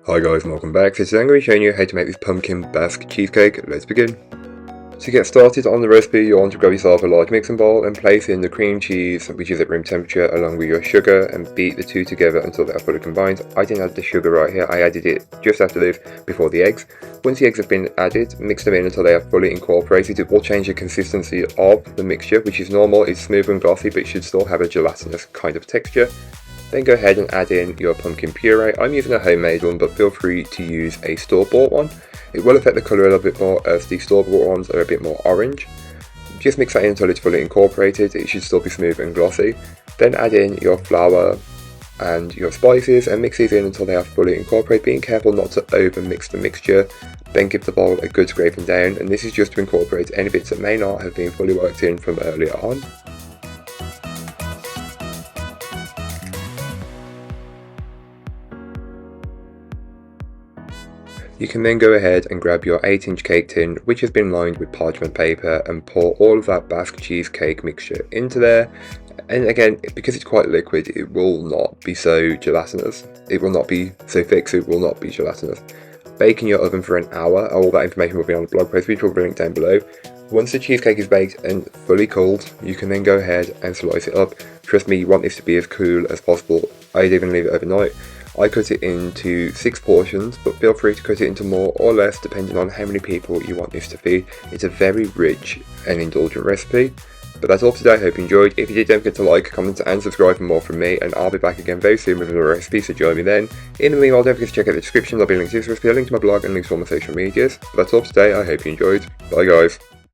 Hi guys and welcome back. So today I'm going to be showing you how to make this pumpkin Basque cheesecake. Let's begin. To get started on the recipe, you want to grab yourself a large mixing bowl and place in the cream cheese, which is at room temperature, along with your sugar, and beat the two together until they are fully combined. I didn't add the sugar right here, I added it just after this, before the eggs. Once the eggs have been added, mix them in until they are fully incorporated. It will change the consistency of the mixture, which is normal. It's smooth and glossy, but it should still have a gelatinous kind of texture. Then go ahead and add in your pumpkin puree. I'm using a homemade one, but feel free to use a store-bought one. It will affect the colour a little bit more as the store-bought ones are a bit more orange. Just mix that in until it's fully incorporated. It should still be smooth and glossy. Then add in your flour and your spices and mix these in until they are fully incorporated, being careful not to over mix the mixture. Then give the bowl a good scraping down, and this is just to incorporate any bits that may not have been fully worked in from earlier on. You can then go ahead and grab your 8-inch cake tin, which has been lined with parchment paper, and pour all of that Basque cheesecake mixture into there. And again, because it's quite liquid, it will not be so gelatinous. It will not be so thick, so it will not be gelatinous. Bake in your oven for an hour. All that information will be on the blog post, which will be linked down below. Once the cheesecake is baked and fully cooled, you can then go ahead and slice it up. Trust me, you want this to be as cool as possible. I'd even leave it overnight. I cut it into 6 portions, but feel free to cut it into more or less depending on how many people you want this to feed. It's a very rich and indulgent recipe. But that's all for today. I hope you enjoyed. If you did, don't forget to like, comment and subscribe for more from me, and I'll be back again very soon with another recipe, so join me then. In the meanwhile, don't forget to check out the description. There'll be links to this recipe, a link to my blog and links to all my social medias. But that's all for today. I hope you enjoyed. Bye guys.